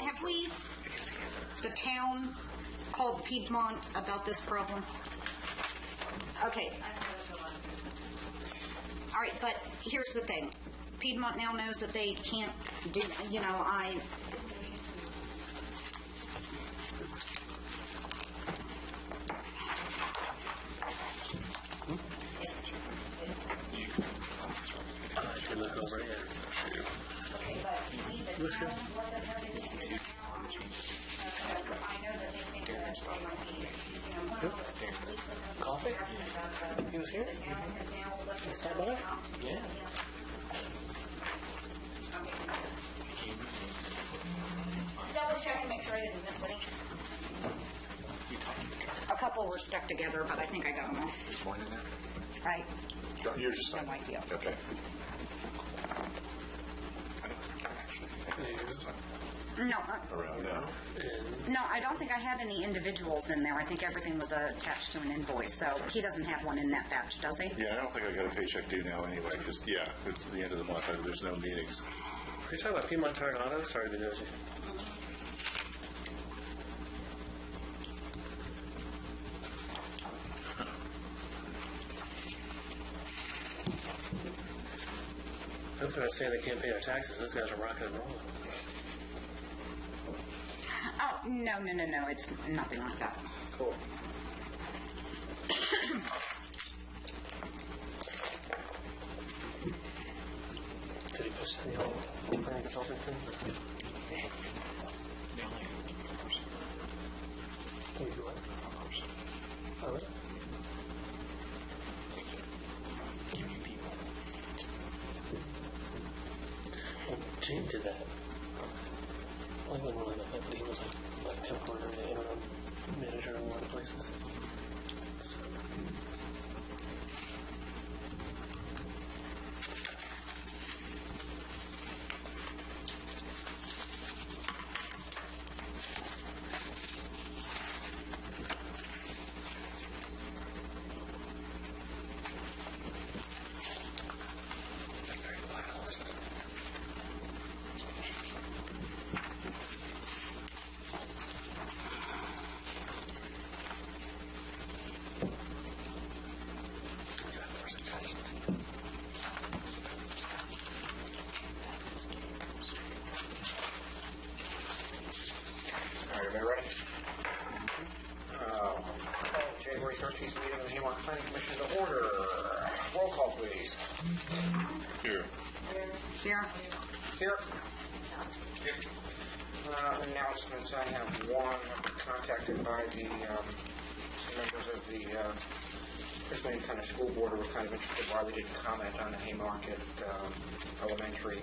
Have we, the town, called Piedmont about this problem? Okay. All right, but here's the thing. Piedmont now knows that they can't do, To look over it. Okay, but the town, what the heck is the town? I know that they think that they might be, Coffee? He was here? Let's talk about it? Yeah. Double check and make sure I didn't miss any. A couple were stuck together, but I think I got them all. There's one in there? Right. You're just No idea. Okay. I don't actually think I did this time. No, Around now. no, I don't think I had any individuals in there. I think everything was attached to an invoice, so he doesn't have one in that batch, does he? Yeah, I don't think I got a paycheck due now anyway, because, it's the end of the month. There's no meetings. Are you talking about Piedmont Tire and Auto? Sorry to be nosy. Hopefully they're not saying they can't pay their taxes. Those guys are rocking and rolling. Oh, no. It's nothing like that. Cool. Did he push the whole planning consulting thing? Can you do it? Oh, really? Well, Gene did that. Well, he wasn't really like that, but he was like temporary interim manager in a lot of places. So. Everybody ready? January 13th meeting of the Haymarket Planning Commission to order. Roll call, please. Here. Here. Here. Announcements. I have one. I've been contacted by the members of the Richmond County School Board who were kind of interested why we didn't comment on the Haymarket elementary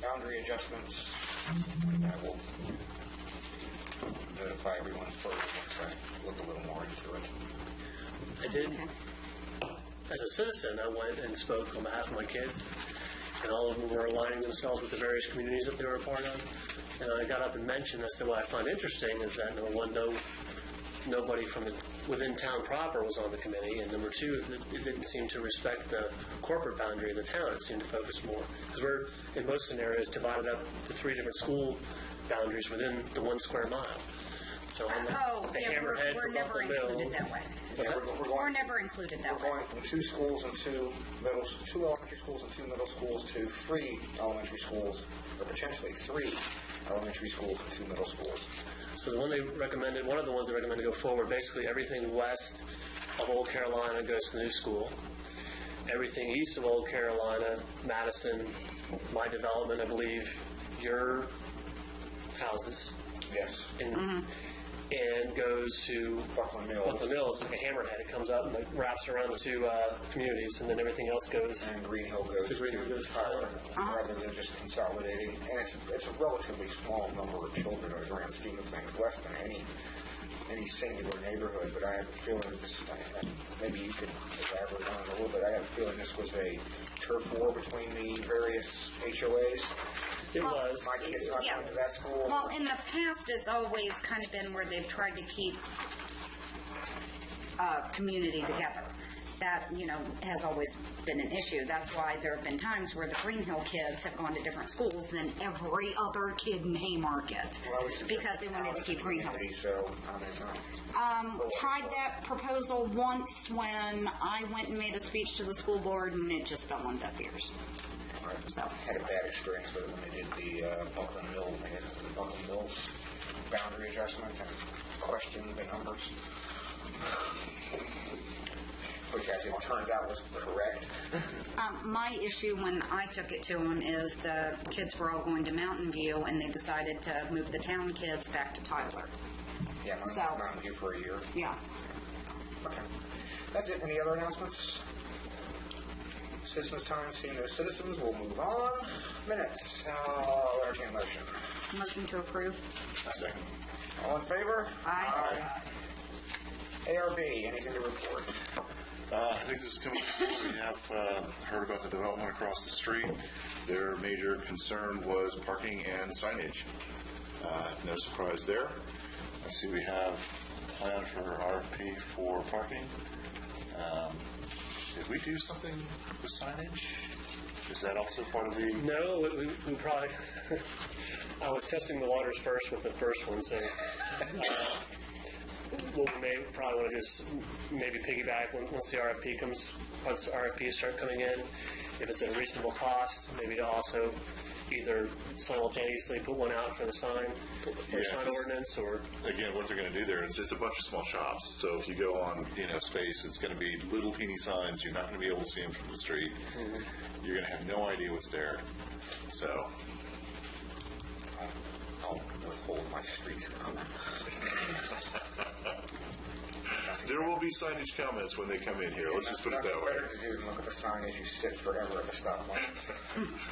boundary adjustments. I will notify everyone first once I look a little more into it. I did. As a citizen, I went and spoke on behalf of my kids, and all of them were aligning themselves with the various communities that they were a part of. And I got up and mentioned, I said, what I find interesting is that, number one, nobody from within town proper was on the committee, and number two, it didn't seem to respect the corporate boundary of the town. It seemed to focus more. Because we're, in most scenarios, divided up to 3 different school boundaries within the 1 square mile. So on the Hammerhead we're for never Buffalo Bill. included that way. We're never included that way. We're going from 2 schools and 2 elementary schools and 2 middle schools to 3 elementary schools, or potentially 3 elementary schools and 2 middle schools. So the one they recommended, one of the ones they recommended to go forward, basically everything west of Old Carolina goes to the new school. Everything east of Old Carolina, Madison, my development, I believe, your houses. Yes. And goes to Buckland Mills. Buckland Mills, like a hammerhead. It comes up and like wraps around the 2 communities, and then everything else goes. And Green Hill goes to Tyler, rather than just consolidating. And it's a relatively small number of children in the grand scheme of things, less than any singular neighborhood. But I have a feeling that this, maybe you could elaborate on it a little bit. I have a feeling this was a turf war between the various HOAs. It was. My kids not going to that school. Well, in the past, it's always kind of been where they've tried to keep community together. that, has always been an issue. That's why there have been times where the Green Hill kids have gone to different schools than every other kid in Haymarket, because they wanted to keep Green Hill. So, Tried that proposal once when I went and made a speech to the school board, and it just fell on deaf ears. So. Had a bad experience with it when they did the Buckland Mills boundary adjustment and questioned the numbers, which, as it turns out, was correct. My issue when I took it to them is the kids were all going to Mountain View, and they decided to move the town kids back to Tyler. Yeah, Mountain View for a year. Yeah. Okay. That's it. Any other announcements? Citizens' time. Seeing no citizens, we'll move on. Minutes. I'll entertain a motion. Motion to approve. Second. All in favor? Aye. ARB, anything to report? I think this is coming. We have heard about the development across the street. Their major concern was parking and signage. No surprise there. I see we have a plan for RFP for parking. Did we do something with signage? Is that also part of the... No, we probably... I was testing the waters first with the first one, so what we may probably want to do is maybe piggyback once the RFPs start coming in. If it's at a reasonable cost, maybe to also either simultaneously put one out for the sign ordinance, or Again, what they're going to do there is it's a bunch of small shops. So if you go on, space, it's going to be little teeny signs. You're not going to be able to see them from the street. Mm-hmm. You're going to have no idea what's there. So I'll withhold my streets comment. there will be signage comments when they come in here. Let's just put it that way. Better to do than look at the sign as you sit forever at the stoplight.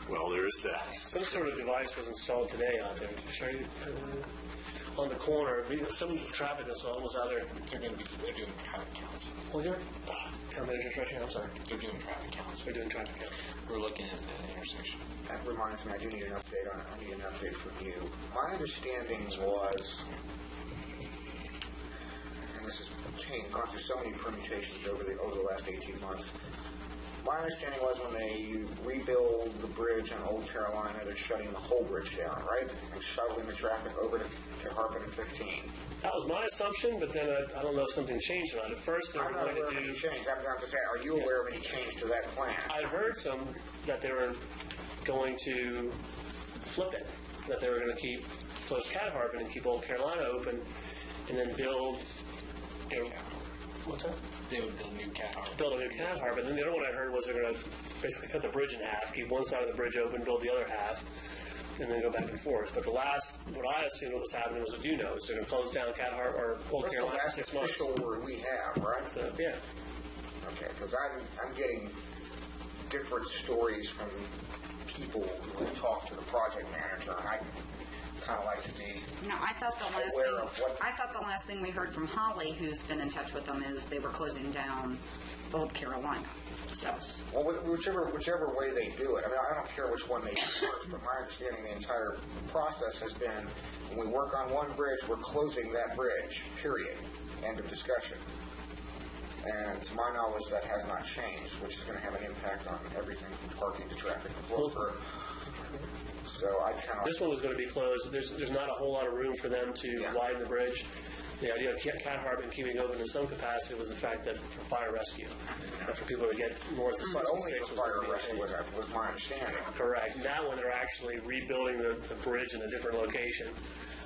Well, there is that. some sort of device was installed today out there. Show you, on the corner. Some traffic assault was out there. They're doing traffic counts. Well, here? Town manager's right here. I'm sorry. They're doing traffic counts. They're doing traffic counts. We're looking at the intersection. That reminds me, I do need an update on it. I need an update from you. My understanding was, and this has gone through so many permutations over the last 18 months. My understanding was when they rebuild the bridge on Old Carolina, they're shutting the whole bridge down, right? And shuttling the traffic over to Harpin and 15. That was my assumption, but then I don't know if something changed on it. At first, they were I'm not going aware to of do... any change. I'm going to say, are you aware of any change to that plan? I heard that they were going to flip it, that they were going to close Cat Harpin and keep Old Carolina open, and then build... What's that? They would build a new cat harbor. Build a new Cat Harpin. And the other one I heard was they're going to basically cut the bridge in half, keep one side of the bridge open, build the other half, and then go back and forth. But what I assumed what was happening was what you know. So they're going to close down Cat Harpin or Old Carolina for 6 months. That's the last official word we have, right? So, yeah. Okay, because I'm getting different stories from people who talk to the project manager, and I kind of like to be No, I thought the last thing we heard from Holly, who's been in touch with them, is they were closing down Old Carolina. So, well, whichever way they do it. I mean, I don't care which one they do first, but my understanding the entire process has been when we work on one bridge, we're closing that bridge, period. End of discussion. And to my knowledge, that has not changed, which is going to have an impact on everything from parking to traffic and flow through. So I kind of... This one was going to be closed. There's not a whole lot of room for them to widen the bridge. The idea of Cat Harpin keeping open in some capacity was the fact that for fire rescue, for people to get north of 66 But only for fire rescue was my understanding. Correct. Now when they're actually rebuilding the bridge in a different location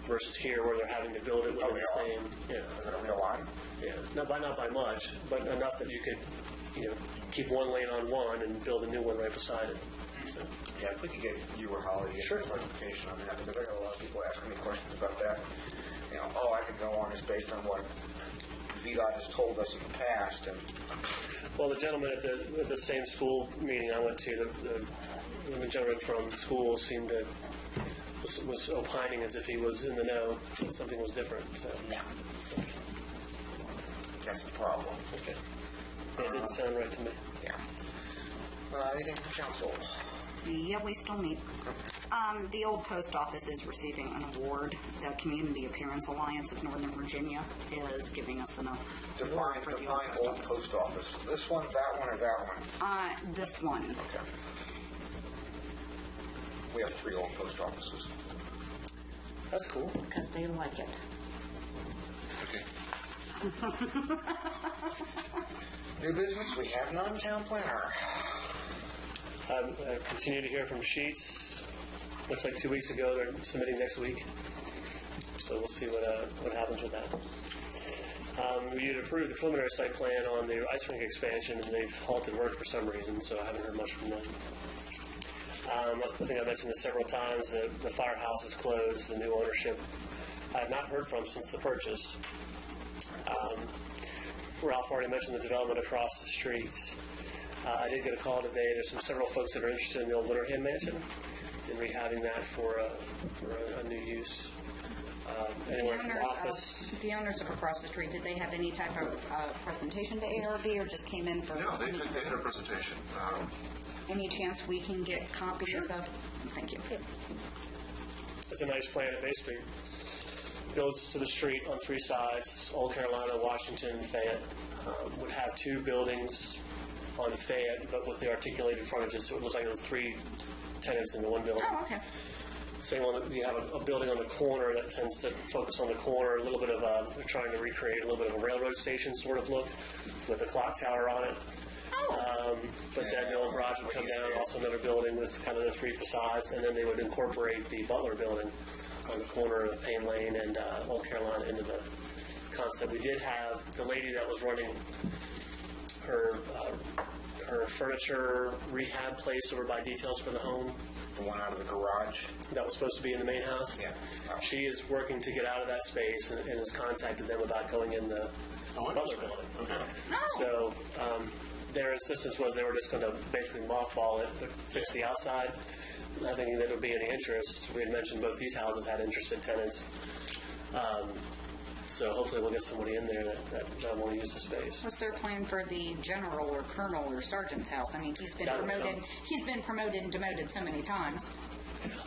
versus here where they're having to build it within the same... Yeah. Is it a real line? Yeah. Not by much, but enough that you could, keep one lane on one and build a new one right beside it. So. Yeah, if we could get you or Holly to get some clarification on that, because I got a lot of people asking me questions about that. All I can go on is based on what VDOT has told us in the past. And well, the gentleman at the same school meeting I went to, the gentleman from the school seemed to was opining as if he was in the know that something was different. So. Yeah. That's the problem. Okay. It didn't sound right to me. Yeah. Anything from council? yeah, we still meet. The old post office is receiving an award. The Community Appearance Alliance of Northern Virginia is giving us an award for the Define old post office. This one, that one, or that one? This one. Okay. We have 3 old post offices. That's cool. Because they like it. Okay. New business, we have none, town planner. I continue to hear from Sheets. Looks like 2 weeks ago. They're submitting next week. So we'll see what happens with that. We had approved the preliminary site plan on the ice rink expansion, and they've halted work for some reason, so I haven't heard much from them. I think I mentioned this several times. The firehouse is closed. The new ownership I have not heard from since the purchase. Ralph already mentioned the development across the street. I did get a call today. There's several folks that are interested in the old Winterham Mansion and rehabbing that for a new use. Anywhere from office. The owners of across the street, did they have any type of presentation to ARB or just came in for? No, they had a presentation. Any chance we can get copies of? Thank you. It's a nice plan. It basically goes to the street on 3 sides, Old Carolina, Washington, Fayette. Would have 2 buildings on Fayette, but with the articulated frontages, so it looks like there was 3 tenants in the one building. Oh, okay. Same one, you have a building on the corner that tends to focus on the corner, a little bit of they're trying to recreate a little bit of a railroad station sort of look with a clock tower on it. But then the old garage would come down, also another building with kind of the 3 facades, and then they would incorporate the Butler building on the corner of Payne Lane and Old Carolina into the concept. We did have the lady that was running her furniture rehab place over by Details for the Home. The one out of the garage. That was supposed to be in the main house. Yeah. She is working to get out of that space and has contacted them about going in the Butler building. Okay. So their insistence was they were just going to basically mothball it, but fix the outside. I think that would be any interest. We had mentioned both these houses had interested tenants. So hopefully we'll get somebody in there that want to use the space. What's their plan for the general or colonel or sergeant's house? I mean, he's been promoted and demoted so many times.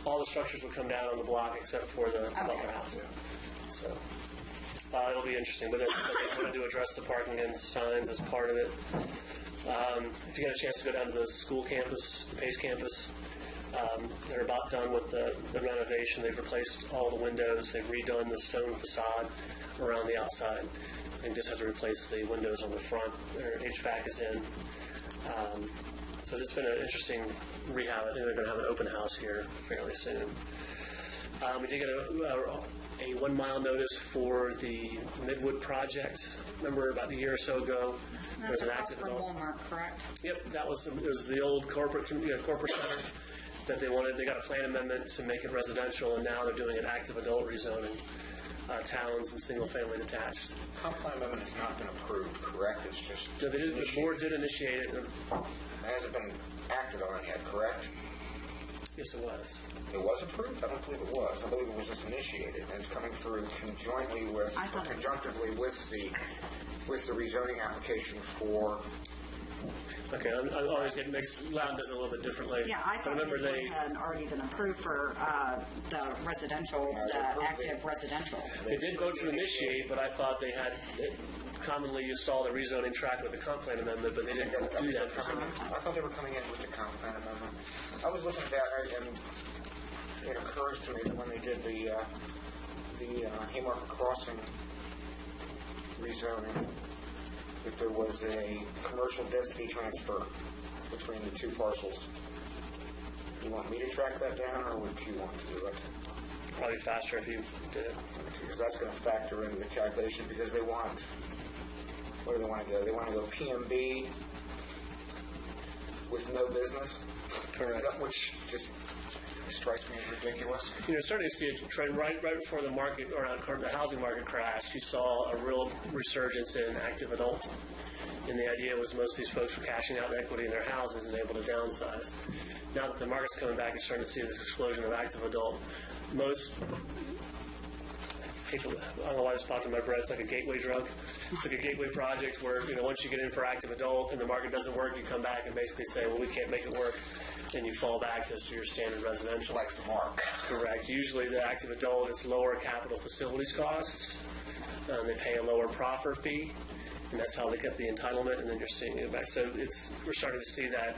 All the structures will come down on the block except for the Butler house. So it'll be interesting. But they're going to address the parking and signs as part of it. If you get a chance to go down to the school campus, the Pace campus, they're about done with the renovation. They've replaced all the windows. They've redone the stone facade around the outside. I think just has to replace the windows on the front. Their HVAC is in. So it's been an interesting rehab. I think they're going to have an open house here fairly soon. We did get a 1 mile notice for the Midwood project. Remember about a year or so ago, there was an active from adult. Walmart, correct? Yep, it was the old corporate center that they wanted. They got a plan amendment to make it residential, and now they're doing an active adult rezoning. Towns and single-family detached. Comp plan amendment has not been approved, correct? It's just... No, the board did initiate it. It hasn't been acted on yet, correct? Yes, it was. It was approved? I don't believe it was. I believe it was just initiated, and it's coming through conjunctively with the rezoning application for... Okay, I always get mixed. Loudon does it a little bit differently. Yeah, I thought remember Midwood had already been approved for the residential, active residential. They did vote to initiate, but I thought they had commonly installed a rezoning track with the comp plan amendment, but they didn't do that. I thought they were coming in with the comp plan amendment. I was looking at that, and it occurs to me that when they did the Haymarket Crossing rezoning, that there was a commercial density transfer between the 2 parcels. You want me to track that down, or would you want to do it? Probably faster if you did it. Because that's going to factor into the calculation, because they want... Where do they want to go? They want to go PMB with no business? Correct. Which just strikes me as ridiculous. Starting to see a trend right before the market, or the housing market crashed. You saw a real resurgence in active adult, and the idea was most of these folks were cashing out equity in their houses and able to downsize. Now that the market's coming back, you're starting to see this explosion of active adult. Most people, I don't know why this popped in my brain. It's like a gateway drug. It's like a gateway project where once you get in for active adult and the market doesn't work, you come back and basically say, well, we can't make it work. and you fall back just to your standard residential. Like the mark. Correct. Usually the active adult, it's lower capital facilities costs. They pay a lower proffer fee, and that's how they get the entitlement, and then you're seeing it back. So we're starting to see that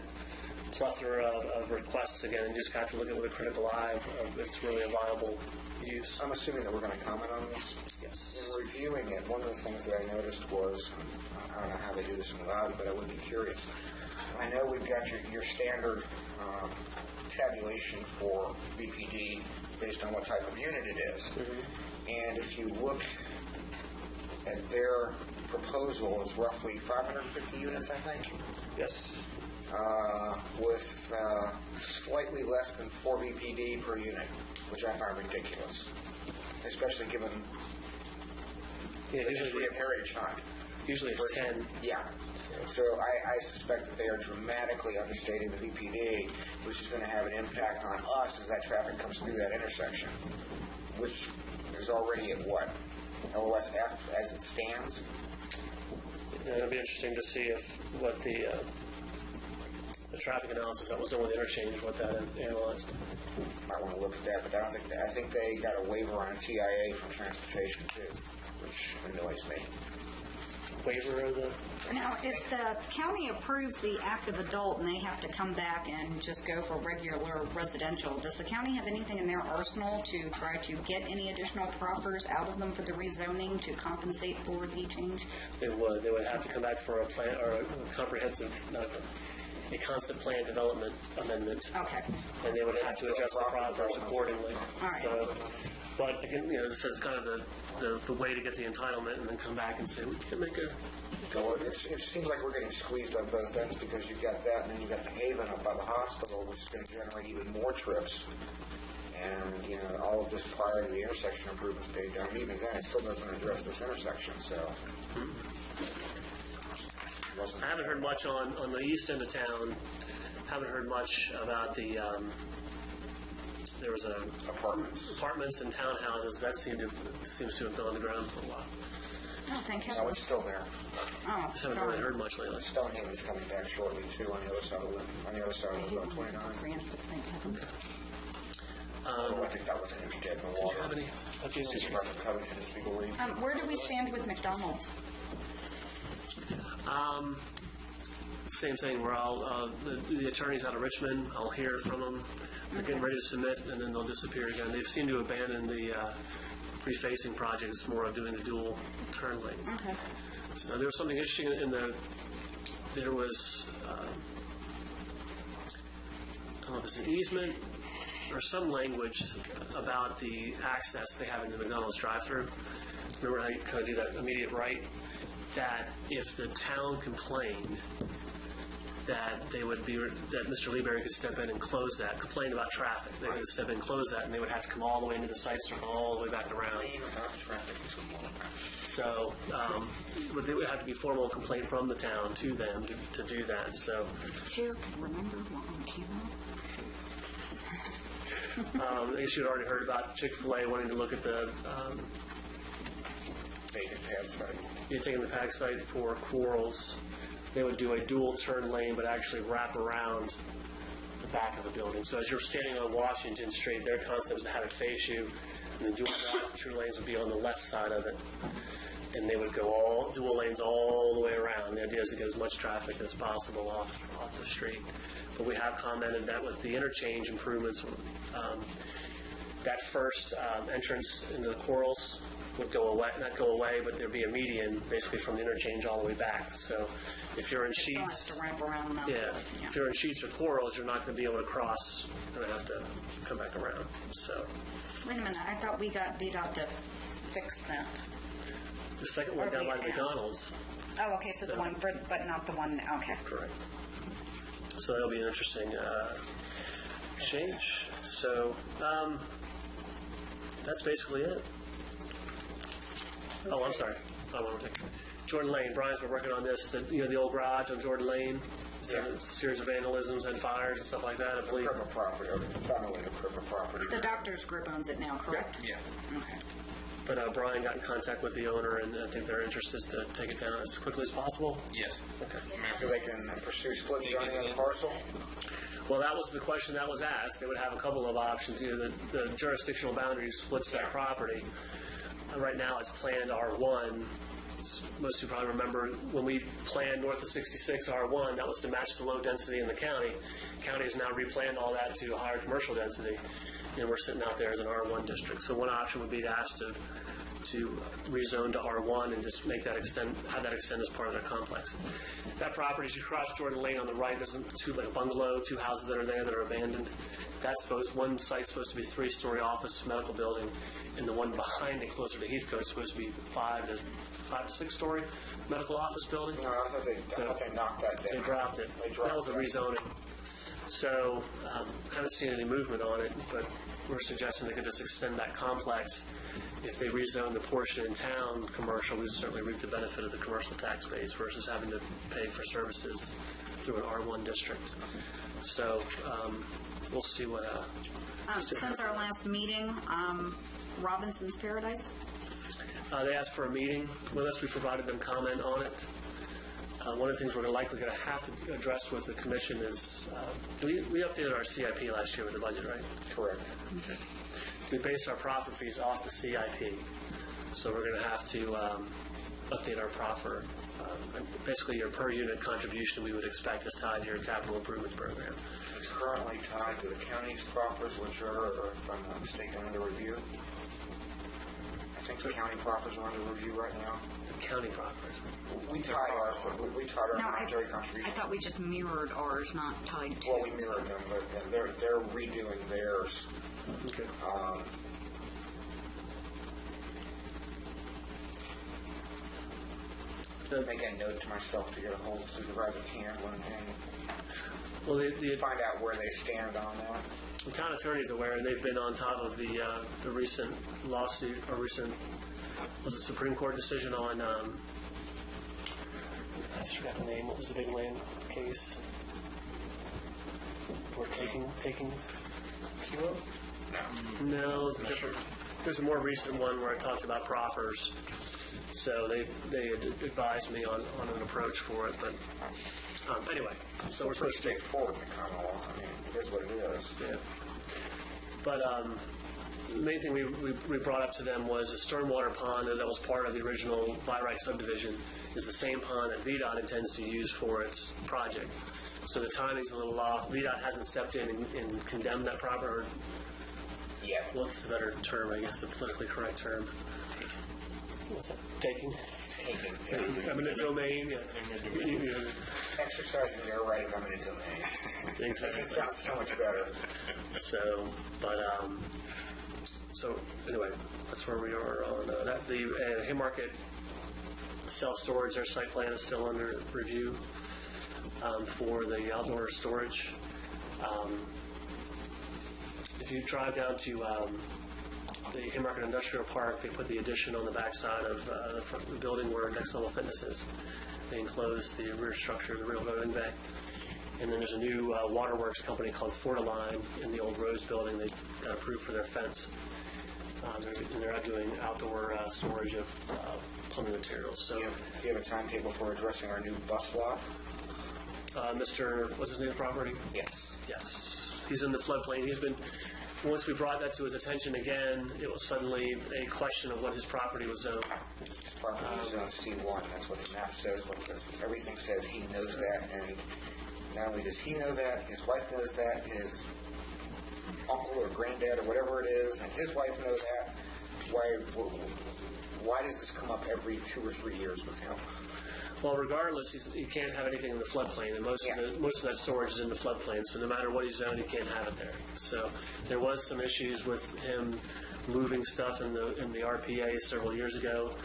plethora of requests again, and you just have to look at it with a critical eye of it's really a viable use. I'm assuming that we're going to comment on this. Yes. In reviewing it, one of the things that I noticed was, I don't know how they do this in the valley, but I would be curious. I know we've got your standard tabulation for BPD based on what type of unit it is. Mm-hmm. And if you look at their proposal, it's roughly 550 units, I think. Yes. With slightly less than 4 BPD per unit, which I find ridiculous, especially given the history of Heritage Hunt. Usually it's 10. Yeah. So I suspect that they are dramatically understating the BPD, which is going to have an impact on us as that traffic comes through that intersection, which is already at what? LOSF as it stands? It'll be interesting to see what the traffic analysis that was done with the interchange, what that analyzed. Might want to look at that, but I think they got a waiver on TIA from transportation too, which annoys me. Waiver of the... Now, if the county approves the active adult and they have to come back and just go for regular residential, does the county have anything in their arsenal to try to get any additional proffers out of them for the rezoning to compensate for the change? They would. They would have to come back for a plan or a comprehensive, a concept plan development amendment. Okay. And they would have to adjust the proffers accordingly. All right. So, but again, as it's kind of the way to get the entitlement and then come back and say, we can make a go. It seems like we're getting squeezed on both ends because you've got that and then you've got the Haven up by the hospital, which is going to generate even more trips. And, all of this prior to the intersection improvements being done. And even then, it still doesn't address this intersection, so. I haven't heard much on the east end of town. Haven't heard much about the, there was apartments and townhouses. That seems to have gone on the ground for a while. Oh, thank No, heaven. it's still there. Oh, Just haven't really heard much lately. Stonehaven's coming back shortly, too, on the other side of Route 29. Granted, thank heavens. I think that was an empty dead in the water. Do you have any updates? It's about the Covington, as we believe. Where do we stand with McDonald's? Same thing. We're all the attorneys out of Richmond. I'll hear from them. They're getting ready to submit, and then they'll disappear again. They seem to abandon the free-facing project. It's more of doing the dual turn lanes. Okay. So there was something interesting there was I don't know if it's an easement or some language about the access they have in the McDonald's drive-thru. Remember how you kind of do that immediate right? That if the town complained that that Mr. Leeberry could step in and close that, complain about traffic, they could step in and close that, and they would have to come all the way into the site circle, all the way back around. So there would have to be formal complaint from the town to them to do that. So, Chair, remember what on camera? I guess you had already heard about Chick-fil-A wanting to look at the Vacant pad site. taking the PAG site for Quarles. They would do a dual turn lane, but actually wrap around the back of the building. So as you're standing on Washington Street, their concept is to have it face you, and the dual lanes would be on the left side of it. And they would go dual lanes all the way around. The idea is to get as much traffic as possible off the street. But we have commented that with the interchange improvements, that first entrance into the Quarles would go away, not go away, but there'd be a median basically from the interchange all the way back. So if you're in Still has Sheets, to wrap around now. if you're in Sheets or Quarles, you're not going to be able to cross. You're going to have to come back around. So Wait a minute, I thought we got beat up to fix that. the second one Or down we by asked. McDonald's. Oh, okay, so the one for, but not the one, okay. Correct. So that'll be an interesting change. So that's basically it. Oh, I'm sorry. Jordan Lane. Brian's been working on this. The old garage on Jordan Lane. A series of vandalisms and fires and stuff like that, I believe. Cripple property, or family of Cripple property. The doctor's group owns it now, correct? Yeah. Okay. But Brian got in contact with the owner, and I think their interest is to take it down as quickly as possible. Yes. Okay. So they can pursue split zoning on the parcel? Well, that was the question that was asked. They would have a couple of options. The jurisdictional boundary splits that property. Right now, it's planned R1. Most of you probably remember when we planned north of 66 R1, that was to match the low density in the county. County has now replanned all that to higher commercial density, and we're sitting out there as an R1 district. So one option would be to ask to rezone to R1 and just make that have that extend as part of their complex. That property, as you cross Jordan Lane on the right, there's like a bungalow, 2 houses that are there that are abandoned. One site's supposed to be 3-story office medical building, and the one behind it, closer to Heathcote, is supposed to be 5 to 6-story medical office building. No, I thought they knocked that down. They dropped it. That was a rezoning. So, haven't seen any movement on it, but we're suggesting they could just extend that complex. If they rezone the portion in town commercial, we certainly reap the benefit of the commercial tax base versus having to pay for services through an R1 district. So, we'll see what... Since our last meeting, Robinson's Paradise? They asked for a meeting with us. We provided them comment on it. One of the things we're likely going to have to address with the commission is, we updated our CIP last year with the budget, right? Correct. Okay. We based our profit fees off the CIP. So we're going to have to update our proffer. Basically, your per unit contribution we would expect is tied to your capital improvement program. It's currently tied to the county's proffers, which are, if I'm not mistaken, under review. I think the county proffers are under review right now. The county proffers. We tied our monetary I contribution. thought we just mirrored ours, not tied to. Well, we mirrored them, but they're redoing theirs. Okay. Make a note to myself to get a hold of Supervisor Candlin and Well, find out where they stand on that. the town attorney's aware, and they've been on top of the recent lawsuit, or recent, was it Supreme Court decision on, I just forgot the name, what was the big land case? Or takings? Kilo? No, it's different. There's a more recent one where I talked about proffers. So they advised me on an approach for it, but anyway. So we're pretty supposed to straightforward in the Commonwealth. I mean, it is what it is. Yeah. But the main thing we brought up to them was a stormwater pond that was part of the original by right subdivision is the same pond that VDOT intends to use for its project. So the timing's a little off. VDOT hasn't stepped in and condemned that property. Yeah. What's the better term, I guess, the politically correct term? What's that? Taking? Eminent domain? Yeah. Exercising their right of eminent domain. Exactly. It sounds so much better. So, so anyway, that's where we are on that. The Haymarket self-storage, their site plan is still under review for the outdoor storage. If you drive down to the Haymarket Industrial Park, they put the addition on the backside of the building where Next Level Fitness is. They enclosed the rear structure of the railroad in back. And then there's a new waterworks company called Fortiline in the old Rose building. They got approved for their fence. They're out doing outdoor storage of plumbing materials. So, Do you have a timetable for addressing our new bus lot? Mr. What's his name? Property? Yes. Yes. He's in the floodplain. He's been. Once we brought that to his attention again, it was suddenly a question of what his property was zoned. Property is on C1. That's what the map says. Everything says he knows that, and not only does he know that, his wife knows that, his uncle or granddad or whatever it is, and his wife knows that. Why does this come up every 2 or 3 years with him? Well, regardless, he can't have anything in the floodplain, and most of that storage is in the floodplain. So no matter what he's zoned, he can't have it there. So there was some issues with him moving stuff in the RPA several years ago,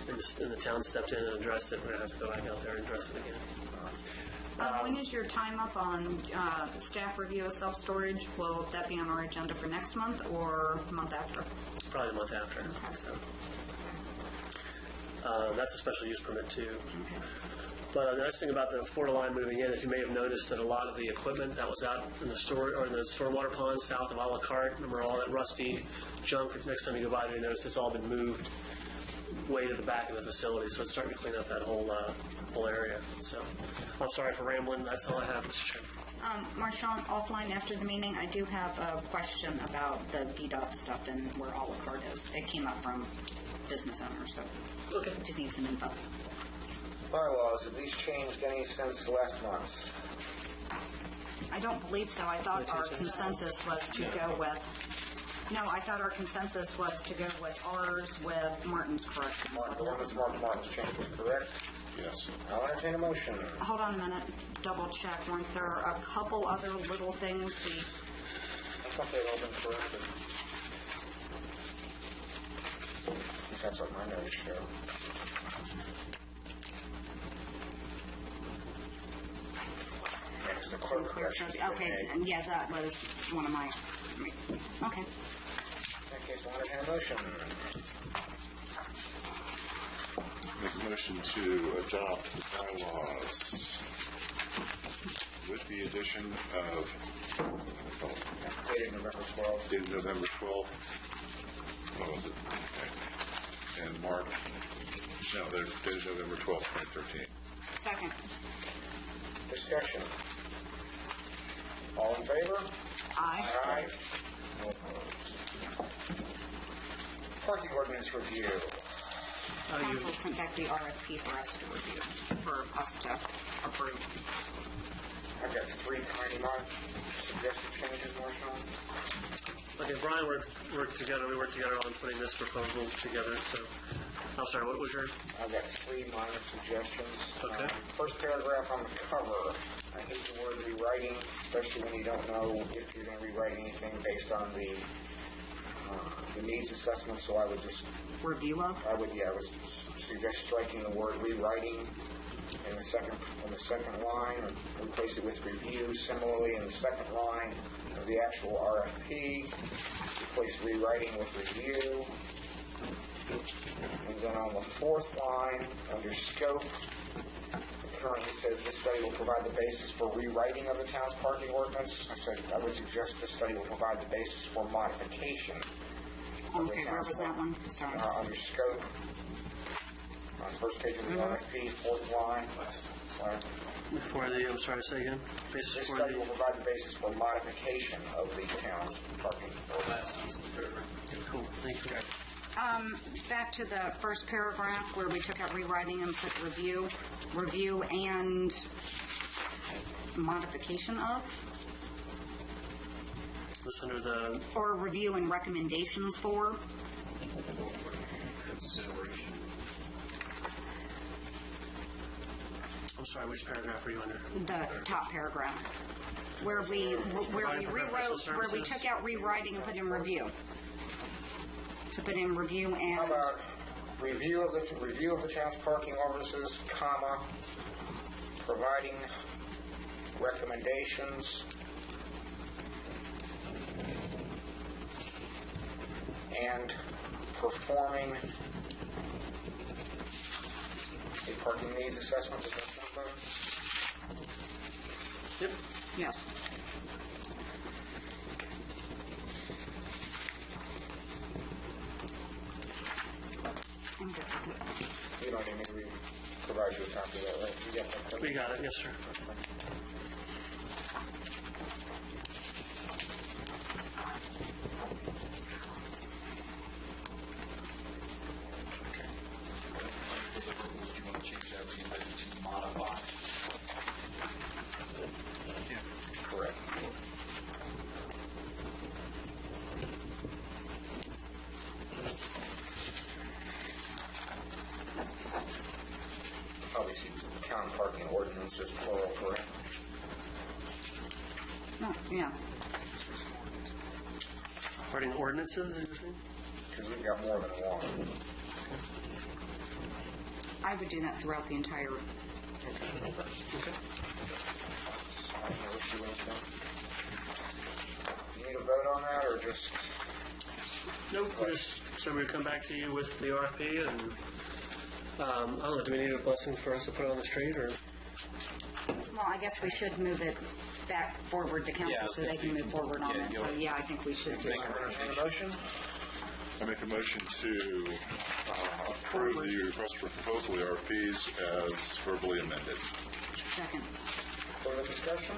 and the town stepped in and addressed it. We're gonna have to go back out there and address it again. When is your time up on staff review of self-storage? Will that be on our agenda for next month or month after? Probably the month after. Okay. So. That's a special use permit too. But the nice thing about the Fortiline moving in, if you may have noticed that a lot of the equipment that was out in the store or in the stormwater pond south of a la carte, remember all that rusty junk? Next time you go by there, you notice it's all been moved way to the back of the facility, so it's starting to clean up that whole area. So I'm sorry for rambling. That's all I have, Mr. Chairman. Marshawn, offline after the meeting, I do have a question about the VDOT stuff and where a la carte is. It came up from business owners, so Okay. just need some info. Bylaws, have these changed any since last month? I don't believe so. I thought our consensus was to go with, no, I thought our consensus was to go with ours with Martin's correction. The one that's marked Martin's changes, correct? Yes. I'll entertain a motion. Hold on a minute, double check. Weren't there a couple other little things we, I thought they'd all been corrected. I think that's what my notes show. Next, the clerk corrections. okay, and yeah, that was one of my, okay. In that case, I'll entertain a motion. Make a motion to adopt the bylaws with the addition of, Dated November 12th. dated November 12th. What was it? Okay. And Mark, no, they're dated November 12th, 2013. Second. Discussion. All in favor? Aye. Aye. No opposed. Parking ordinance review. Council sent back the RFP for us to review, for us to approve. I've got three tiny suggested changes, Marshawn. Okay, Brian worked together. We worked together on putting this proposal together. So, I'm sorry. What was your? I've got three minor suggestions. Okay. First paragraph on the cover. I hate the word rewriting, especially when you don't know if you're going to rewrite anything based on the needs assessment. So I would just, Review of? I would suggest striking the word rewriting in the second line, or replace it with review. Similarly, in the second line of the actual RFP, replace rewriting with review. And then on the fourth line, under scope, it currently says this study will provide the basis for rewriting of the town's parking ordinance. I would suggest the study will provide the basis for modification. Okay, where was that one? Sorry. Under scope, on the first page of the RFP, fourth line. For the, I'm sorry, say again. This Basis for study the. will provide the basis for modification of the town's parking ordinance. Cool. Thank you. Back to the first paragraph where we took out rewriting and put review and modification of, This under the. or review and recommendations for. Consideration. I'm sorry. Which paragraph were you under? The top paragraph, where we Providing for professional rewrote, where we services? took out rewriting and put in review. To put in review How and, about review of the town's parking ordinances, comma, providing recommendations, and performing a parking needs assessment. Does that sound better? Yep. yes. I'm good with it. You don't need me to provide you a copy of that, right? You got that? We got it. Yes, sir. You want to change that to modify? Correct. Probably see town parking ordinances plural, correct? No, yeah. Writing ordinances, is you saying? Because we've got more than one. I would do that throughout the entire, Okay. I don't know what you want to do. You need a vote on that, or just, Nope. We just said we'd come back to you with the RFP, and I don't know. Do we need a blessing for us to put it on the street, or? well, I guess we should move it back forward to Yeah, I council was so gonna they say can move forward on yeah, it. go So, with- yeah, I think we should do that. entertain a motion? I make a motion to approve the request for proposal, the RFPs, as verbally amended. Second. Further discussion?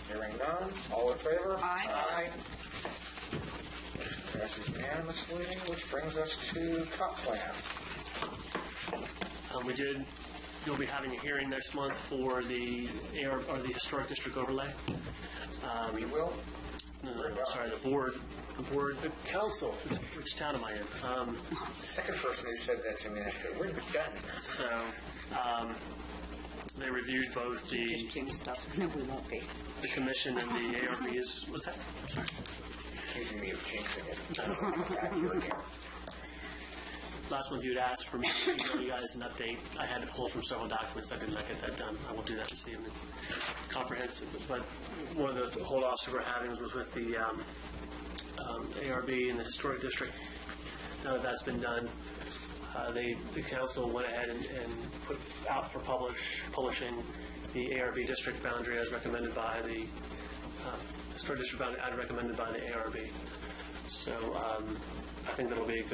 Hearing none, all in favor? Aye. Passes unanimously, which brings us to comp plan. You'll be having a hearing next month for the the Historic District Overlay. We will? Sorry, the council, which town am I in? The second person who said that to me, I said, we're done. So, they reviewed both Just the jinxed us. No, we won't be. commission and the ARBs. What's that? I'm sorry. Accusing me of jinxing it. I don't know if I'm back here again. Last month you had asked for me to email you guys an update. I had to pull from several documents. I did not get that done. I will do that this evening. Comprehensive. But one of the hold-offs we were having was with the ARB and the Historic District. Now that that's been done, the council went ahead and put out for publishing the ARB district boundary as recommended by the Historic District boundary as recommended by the ARB. So I think that'll be a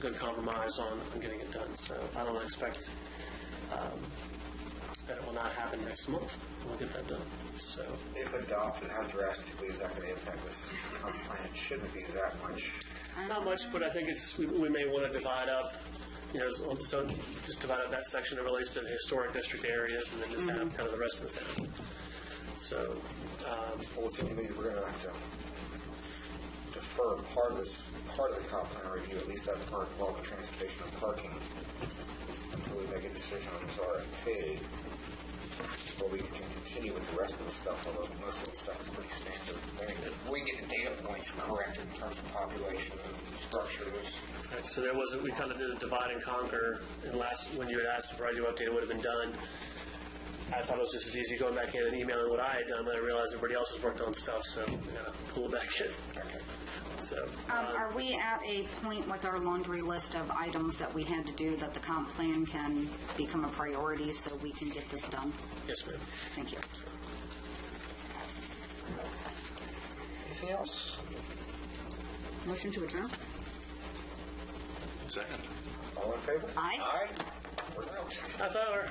good compromise on getting it done. So I don't expect that it will not happen next month. We'll get that done. So If adopted, how drastically is that going to impact this comp plan? It shouldn't be that much. not much, but I think we may want to divide up. So just divide up that section that relates to the historic district areas, and then just have kind of the rest of the town. So, Well, it seems to me that we're going to have to defer part of the comp plan review, at least that part involving transportation and parking, until we make a decision on this RFP. But we can continue with the rest of the stuff, although most of the stuff is pretty standard. I mean, we can get the data points correct in terms of population and structures. so we kind of did a divide and conquer. And when you had asked for a radio update, it would have been done. I thought it was just as easy going back in and emailing what I had done, but I realized everybody else has worked on stuff, so we got to pull it back in. Okay. So, Are we at a point with our laundry list of items that we had to do that the comp plan can become a priority so we can get this done? yes, ma'am. Thank you. Anything else? Motion to adjourn? Second. All in favor? Aye. Aye. We're out. I thought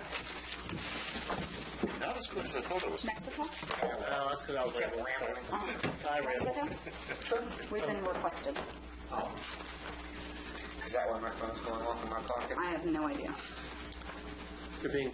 Not as good as I thought it was. Mexico? that's because I was Kept rambling. rambling. I rambled. Mexico? We've been requested. Is that why my phone's going off in my pocket? I have no idea. You're being